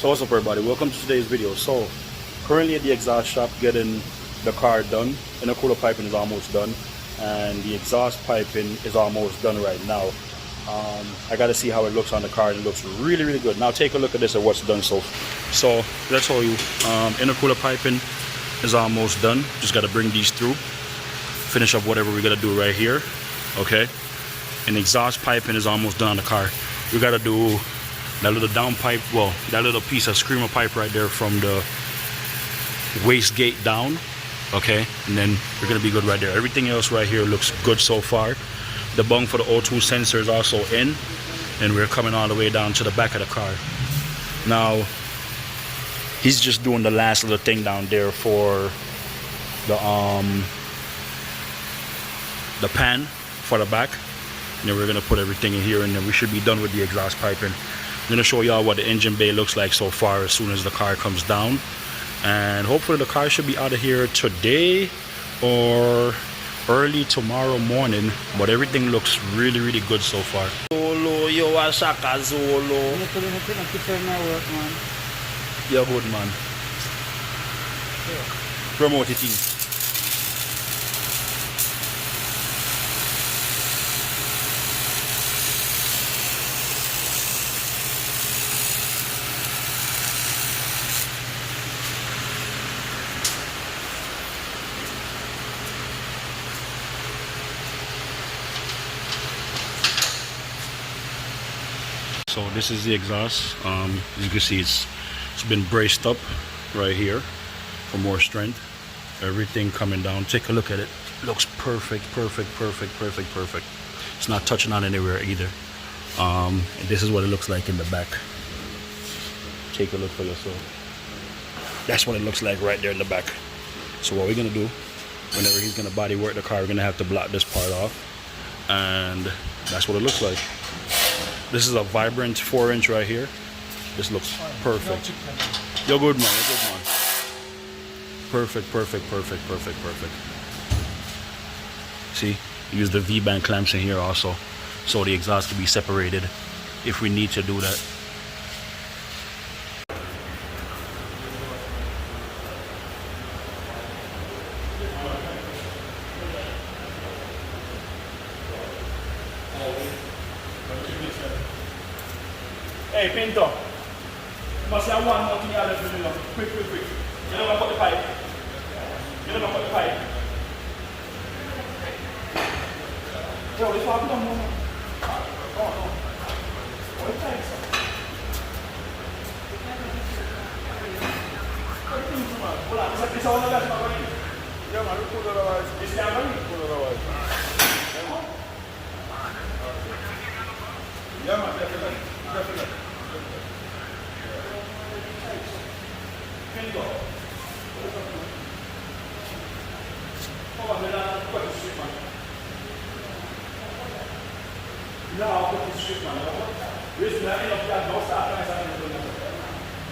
So what's up everybody, welcome to today's video. So currently at the exhaust shop getting the car done. Intercooler piping is almost done and the exhaust piping is almost done right now. I got to see how it looks on the car, and it looks really good. Now take a look at this at what's done. So let's show you. Intercooler piping is almost done. Just got to bring these through, finish up whatever we got to do right here. Okay, and exhaust piping is almost done on the car. We got to do that little down pipe, well, that little piece of screamer pipe right there from the wastegate down. Okay, and then we're gonna be good right there. Everything else right here looks good so far. The bung for the O2 sensor is also in, and we're coming all the way down to the back of the car. Now he's just doing the last little thing down there for the pan for the back, and then we're gonna put everything in here, and then we should be done with the exhaust piping. I'm gonna show y'all what the engine bay looks like so far as soon as the car comes down, and hopefully the car should be out of here today or early tomorrow morning. But everything looks really good so far. Zolo, yo, Ashaka Zolo. You're good, man. Promote it in. So this is the exhaust. As you can see, it's been braced up right here for more strength. Everything coming down. Take a look at it. Looks perfect. It's not touching on anywhere either. And this is what it looks like in the back. Take a look for yourself. That's what it looks like right there in the back. So what we're gonna do, whenever he's gonna body work the car, we're gonna have to block this part off, and that's what it looks like. This is a vibrant 4-inch right here. This looks perfect. You're good, man. You're good, man. Perfect. See, use the V-band clamps in here also, so the exhaust can be separated if we need to do that. Hey, Pinto, you must have one more thing you have to do. Quick. You don't put the pipe. Yo, this one, come on. What thanks? Hold on, this all the best, my buddy. Yeah, man, put it otherwise. This is put it otherwise. Yeah, man, definitely. Can you go? Come on, man, put the strip, man. No, I'll put the strip, man. Listen, I ain't up there, don't start trying to do it.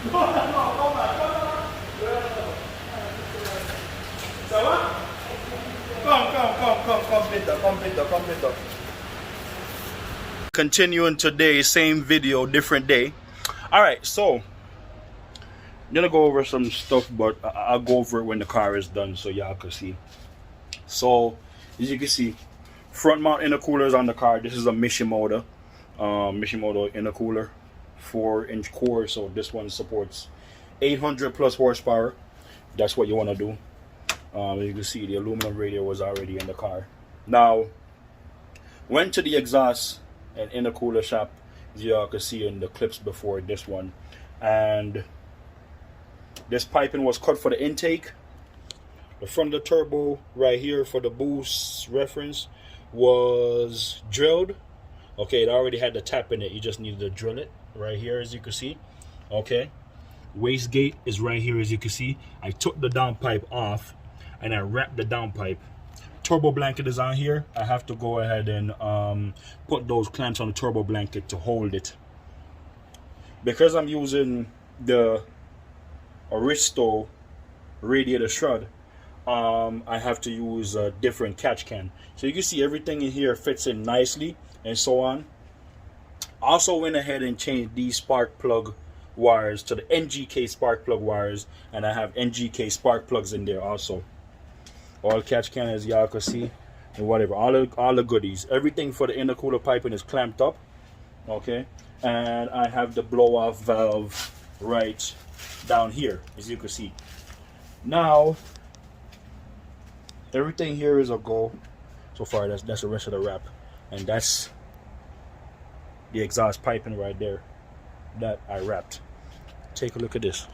No, come on. So what? Come, Peter. Continuing today, same video, different day. Alright, so I'm gonna go over some stuff, but I'll go over it when the car is done so y'all can see. So as you can see, front mount intercoolers on the car. This is a Mishimoto intercooler, 4-inch core. So this one supports 800 plus horsepower. That's what you want to do. As you can see, the aluminum radiator was already in the car. Now went to the exhaust and intercooler shop, as y'all can see in the clips before this one, and this piping was cut for the intake. The front of the turbo right here for the boost reference was drilled. Okay, it already had the tap in it, you just needed to drill it right here, as you can see. Okay, wastegate is right here, as you can see. I took the downpipe off and I wrapped the downpipe. Turbo blanket is on here. I have to go ahead and put those clamps on the turbo blanket to hold it. Because I'm using the Aristo radiator shroud, I have to use a different catch can. So you can see everything in here fits in nicely and so on. Also went ahead and changed the spark plug wires to the NGK spark plug wires, and I have NGK spark plugs in there also. All catch can, as y'all can see, and whatever, all the goodies. Everything for the intercooler piping is clamped up, okay? And I have the blow off valve right down here, as you can see. Now everything here is a go so far. That's the rest of the wrap, and that's the exhaust piping right there that I wrapped. Take a look at this.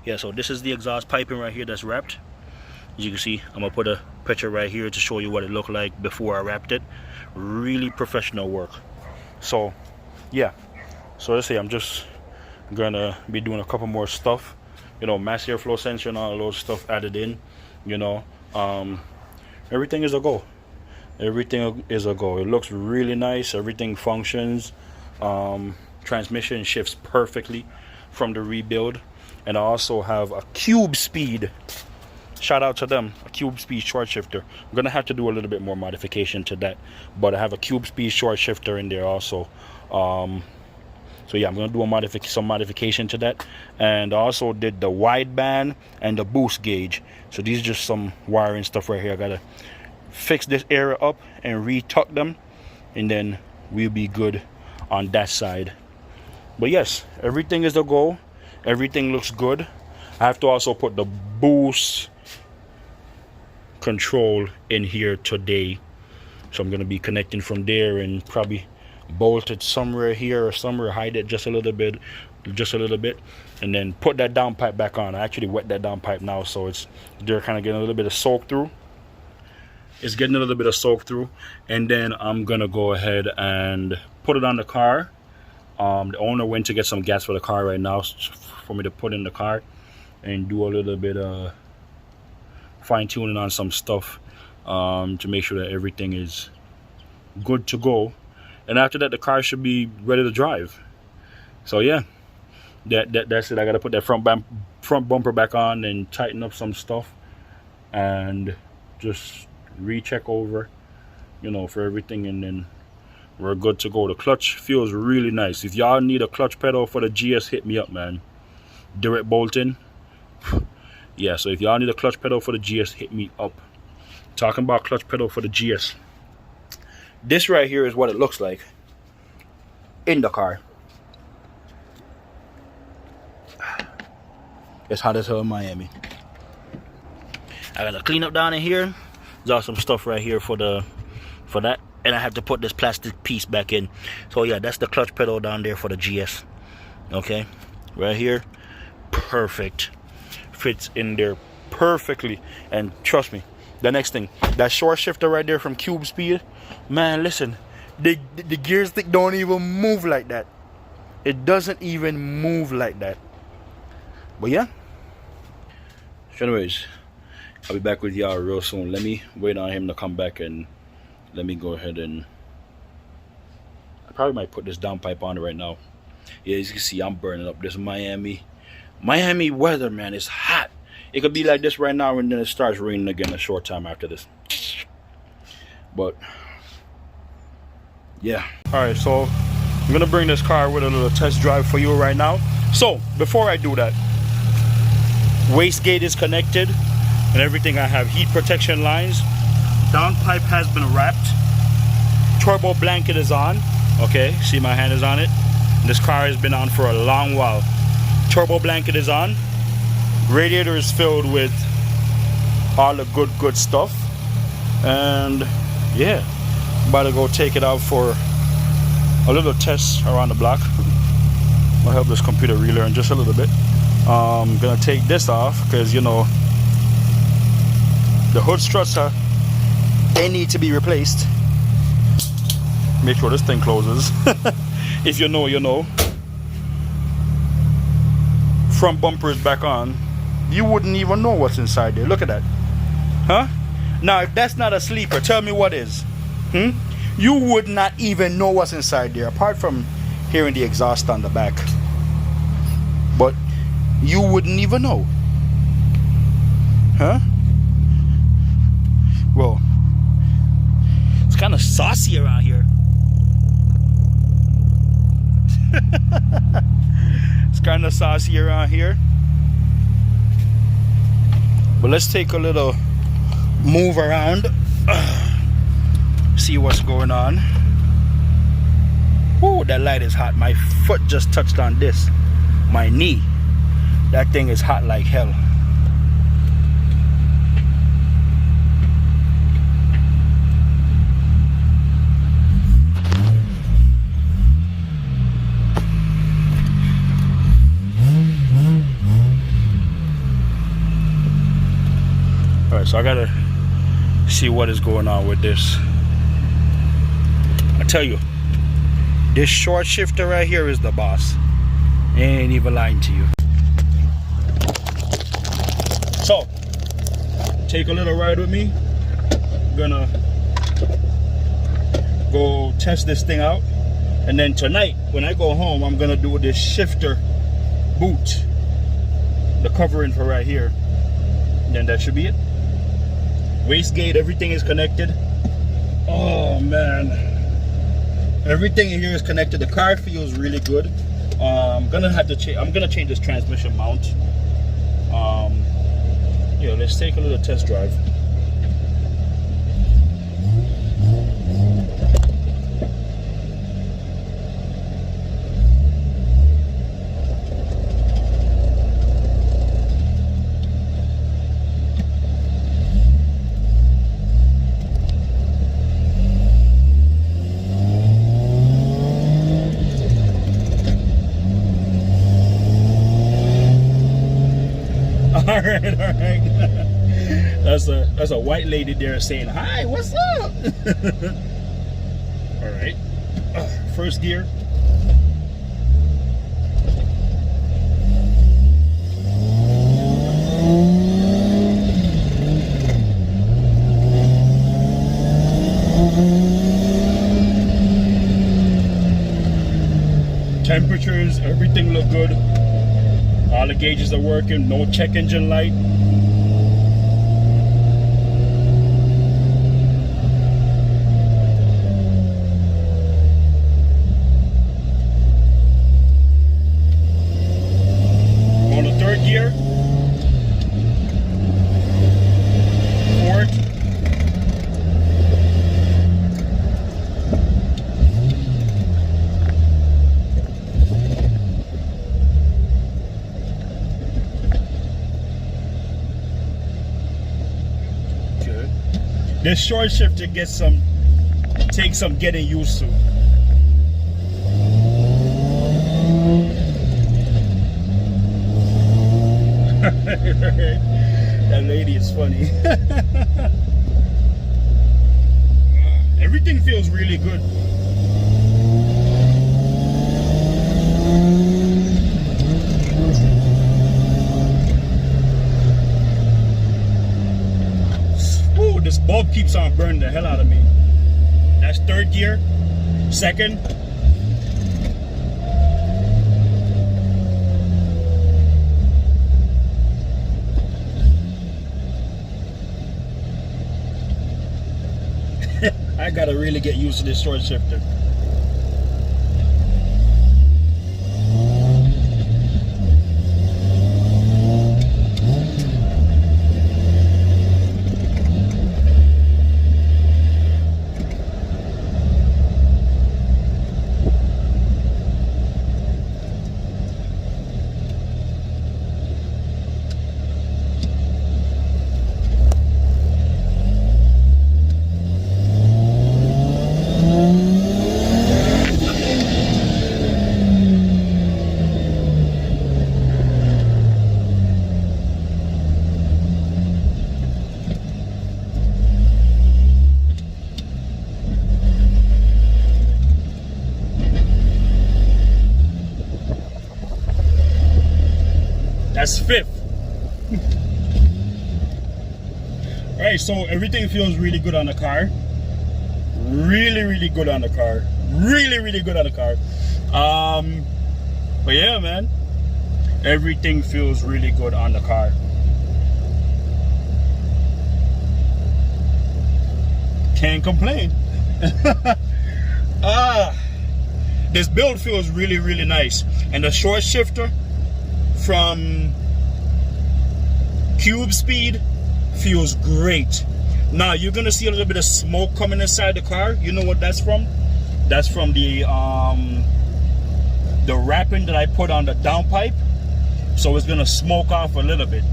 Yeah, so this is the exhaust piping right here that's wrapped. As you can see, I'm gonna put a picture right here to show you what it looked like before I wrapped it. Really professional work. So yeah, so let's say I'm just gonna be doing a couple more stuff, you know, mass airflow sensor and all those stuff added in, you know. Everything is a go. Everything is a go. It looks really nice. Everything functions. Transmission shifts perfectly from the rebuild, and I also have a cube speed. Shout out to them, a cube speed short shifter. I'm gonna have to do a little bit more modification to that, but I have a cube speed short shifter in there also. So yeah, I'm gonna do some modification to that, and I also did the wideband and the boost gauge. So these are just some wiring stuff right here. I gotta fix this area up and retuck them, and then we'll be good on that side. But yes, everything is a go. Everything looks good. I have to also put the boost control in here today, so I'm gonna be connecting from there and probably bolt it somewhere here or somewhere, hide it just a little bit, and then put that down pipe back on. I actually wet that down pipe now, so they're kind of getting a little bit of soak through. It's getting a little bit of soak through, and then I'm gonna go ahead and put it on the car. The owner went to get some gas for the car right now for me to put in the car and do a little bit of fine tuning on some stuff, to make sure that everything is good to go. And after that, the car should be ready to drive. So yeah, that's it. I gotta put that front bumper back on and tighten up some stuff, and just recheck over, you know, for everything, and then we're good to go. The clutch feels really nice. If y'all need a clutch pedal for the GS, hit me up, man. Direct bolting. Yeah, so if y'all need a clutch pedal for the GS, hit me up. Talking about clutch pedal for the GS, this right here is what it looks like in the car. It's hot as hell in Miami. I gotta clean up down in here. There's some stuff right here for that, and I have to put this plastic piece back in. So yeah, that's the clutch pedal down there for the GS. Okay, right here, perfect, fits in there perfectly. And trust me, the next thing, that short shifter right there from Cube Speed, man, listen, the gear stick don't even move like that. It doesn't even move like that. But yeah, so anyways, I'll be back with y'all real soon. Let me wait on him to come back, and let me go ahead and I probably might put this downpipe on it right now. Yeah, as you can see, I'm burning up this Miami weather, man. It's hot. It could be like this right now, and then it starts raining again a short time after this. But yeah, all right, so I'm gonna bring this car with a little test drive for you right now. So before I do that, wastegate is connected and everything. I have heat protection lines. Downpipe has been wrapped. Turbo blanket is on. Okay, see my hand is on it. This car has been on for a long while. Turbo blanket is on. Radiator is filled with all the good stuff. And yeah, I'm about to go take it out for a little test around the block. I'll help this computer relearn just a little bit. I'm gonna take this off because, you know, the hood struts they need to be replaced. Make sure this thing closes. If you know, you know. Front bumper is back on. You wouldn't even know what's inside there. Look at that. Huh? Now, if that's not a sleeper, tell me what is. You would not even know what's inside there, apart from hearing the exhaust on the back. But you wouldn't even know. Huh? Well, it's kind of saucy around here. kind of saucy around here. But let's take a little move around, see what's going on. Ooh, that light is hot. My foot just touched on this, my knee. That thing is hot like hell. Alright, so I gotta see what is going on with this. I tell you, this short shifter right here is the boss. I ain't even lying to you. So, take a little ride with me. I'm gonna go test this thing out. And then tonight, when I go home, I'm gonna do this shifter boot. The covering for right here. And then that should be it. Wastegate, everything is connected. Oh man, everything in here is connected. The car feels really good. I'm gonna change this transmission mount. Yeah, let's take a little test drive. All right. That's a white lady there saying, "Hi, what's up?" All right. First gear. Temperatures, everything look good. All the gauges are working, no check engine light. On the third gear. Fourth. This short shifter takes some getting used to. That lady is funny. Everything feels really good. This bulb keeps on burning the hell out of me. That's third gear. Second. I gotta really get used to this short shifter. That's fifth. Alright, so everything feels really good on the car. Really good on the car. Really good on the car. But yeah, man, everything feels really good on the car. Can't complain. This build feels really nice, and the short shifter from cube speed, feels great. Now you're gonna see a little bit of smoke coming inside the car. You know what that's from? That's from the wrapping that I put on the downpipe. So it's gonna smoke off a little bit,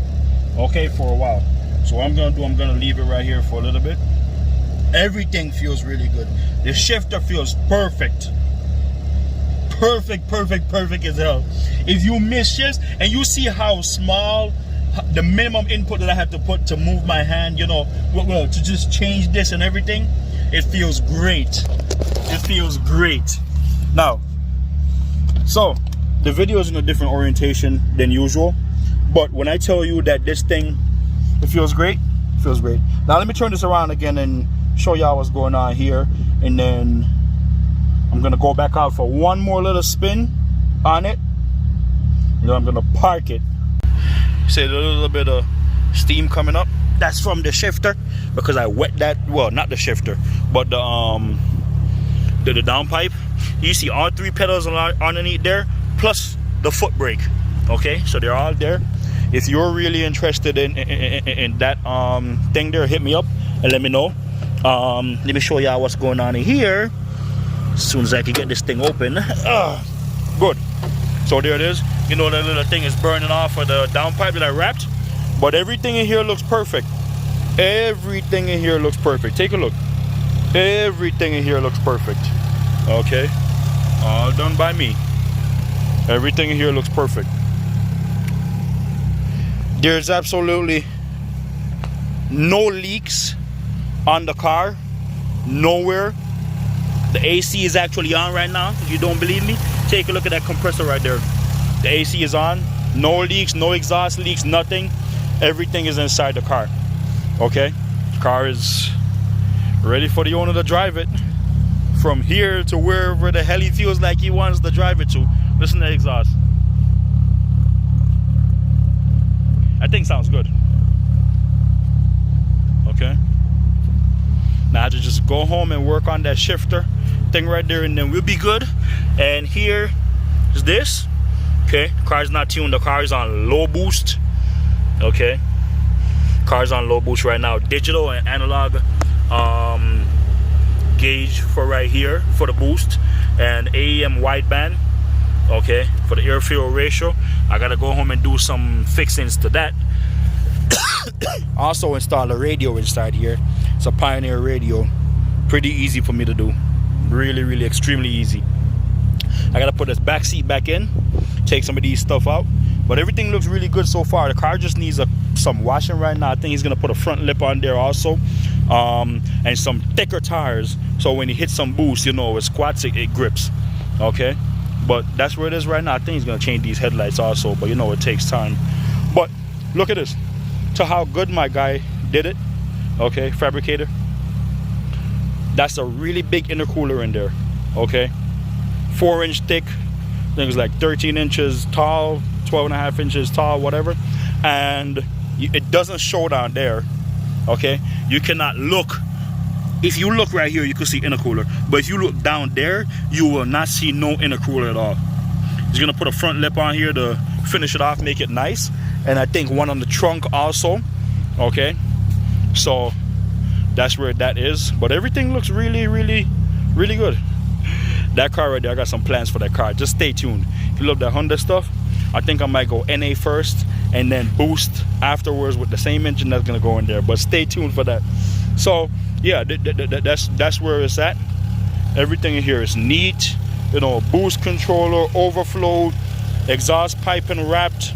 okay, for a while. So what I'm gonna do, I'm gonna leave it right here for a little bit. Everything feels really good. The shifter feels perfect. Perfect as hell. If you miss shifts and you see how small the minimum input that I have to put to move my hand, you know, well, to just change this and everything, it feels great. It feels great. Now, so the video is in a different orientation than usual, but when I tell you that this thing, it feels great, it feels great. Now let me turn this around again and show y'all what's going on here, and then I'm gonna go back out for one more little spin on it, and then I'm gonna park it. See a little bit of steam coming up. That's from the shifter, because I wet that, well, not the shifter, but the downpipe. You see all three pedals are underneath there, plus the foot brake. Okay, so they're all there. If you're really interested in that thing there, hit me up and let me know. Let me show y'all what's going on in here as soon as I can get this thing open. Good. So there it is. You know, that little thing is burning off of the downpipe that I wrapped, but everything in here looks perfect. Everything in here looks perfect. Take a look. Everything in here looks perfect. Okay, all done by me. Everything in here looks perfect. There's absolutely no leaks on the car, nowhere. The AC is actually on right now. If you don't believe me, take a look at that compressor right there. The AC is on, no leaks, no exhaust leaks, nothing. Everything is inside the car. Okay, car is ready for the owner to drive it from here to wherever the hell he feels like he wants to drive it to. Listen to the exhaust. That thing sounds good. Okay, now I have to just go home and work on that shifter thing right there, and then we'll be good. And here is this. Okay, car's not tuned. The car is on low boost. Okay, car's on low boost right now. Digital and analog gauge for right here for the boost, and AEM wideband. Okay, for the air fuel ratio. I gotta go home and do some fixings to that. Also install a radio inside here. It's a Pioneer radio. Pretty easy for me to do. Really extremely easy. I gotta put this back seat back in, take some of these stuff out, but everything looks really good so far. The car just needs some washing right now. I think he's gonna put a front lip on there also, and some thicker tires, so when he hits some boost, you know, it squats, it grips. Okay, but that's where it is right now. I think he's gonna change these headlights also, but you know, it takes time. But look at this, to how good my guy did it. Okay, fabricator. That's a really big intercooler in there. Okay, 4-inch thick. I think it's like 13 inches tall, 12.5 inches tall, whatever. And it doesn't show down there. Okay, you cannot look. If you look right here, you can see intercooler, but if you look down there, you will not see no intercooler at all. He's gonna put a front lip on here to finish it off, make it nice, and I think one on the trunk also. Okay, so that's where that is. But everything looks really good. That car right there, I got some plans for that car. Just stay tuned. If you love that Honda stuff, I think I might go NA first and then boost afterwards with the same engine that's gonna go in there. But stay tuned for that. So yeah, that's where it's at. Everything in here is neat. You know, boost controller, overflow, exhaust piping wrapped,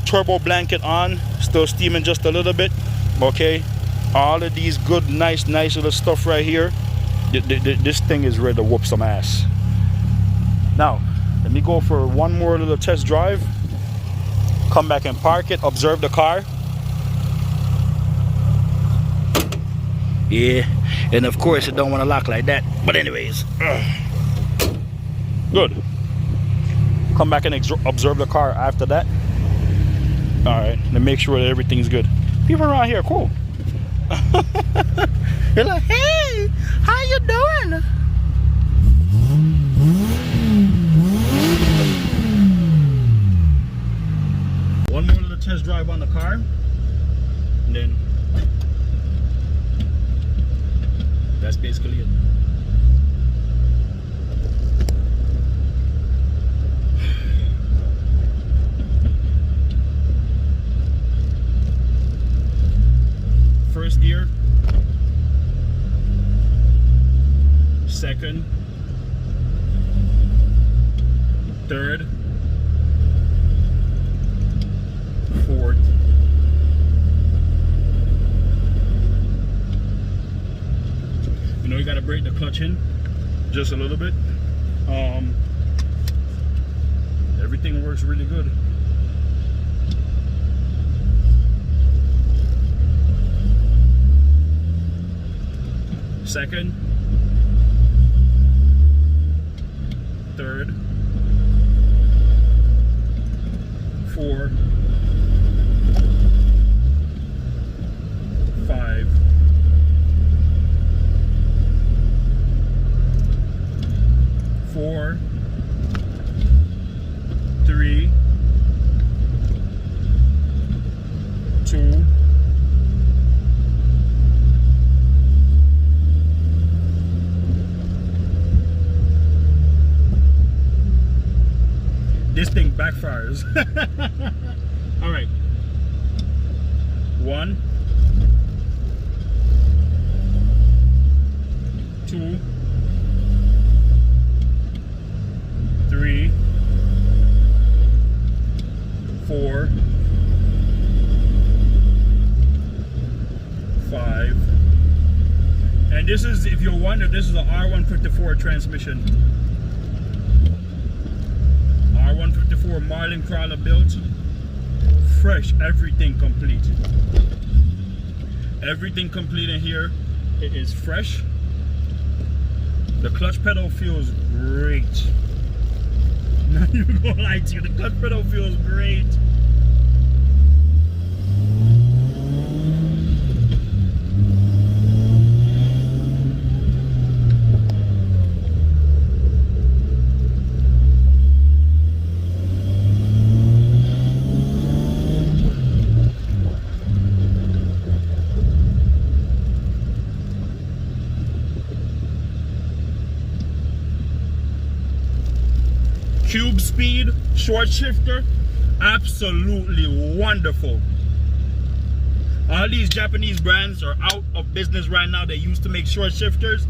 turbo blanket on, still steaming just a little bit. Okay, all of these good, nice little stuff right here. This thing is ready to whoop some ass. Now, let me go for one more little test drive. Come back and park it, observe the car. Yeah, and of course it don't want to lock like that. But anyways, good. Come back and observe the car after that. All right, and make sure that everything's good. People around here, cool. You're like, hey, how you doing? test drive on the car, and then that's basically it. First gear, second, third, fourth, you know, you gotta break the clutch in just a little bit. Everything works really good. Second, third, four, 5, 4, 3, 2, this thing backfires. All right. 1, 2, 3, 4, 5. And this is, if you're wondering, this is an R154 transmission. R154 Marlin Crawler built, fresh, everything complete. Everything complete in here. It is fresh. The clutch pedal feels great. Not even gonna lie to you, the clutch pedal feels great. Cube speed, short shifter, absolutely wonderful. All these Japanese brands are out of business right now. They used to make short shifters.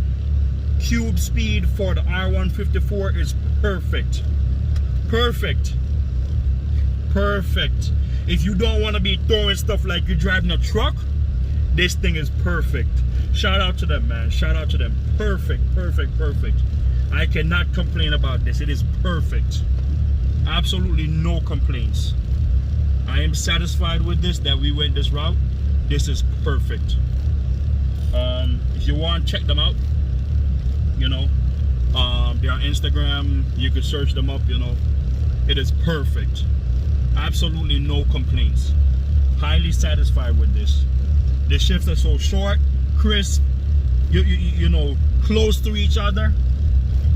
Cube speed for the R154 is perfect. Perfect. Perfect. If you don't want to be throwing stuff like you're driving a truck, this thing is perfect. Shout out to them, man. Shout out to them. Perfect, perfect, perfect. I cannot complain about this. It is perfect. Absolutely no complaints. I am satisfied with this, that we went this route. This is perfect. If you want, check them out. You know, they're on Instagram. You could search them up. You know, it is perfect. Absolutely no complaints. Highly satisfied with this. The shifts are so short, crisp. You know, close to each other.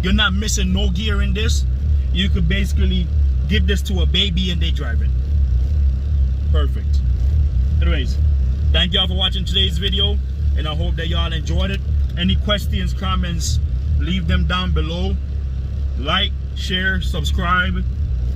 You're not missing no gear in this. You could basically give this to a baby and they drive it. Perfect. Anyways, thank y'all for watching today's video, and I hope that y'all enjoyed it. Any questions, comments, leave them down below. Like, share, subscribe.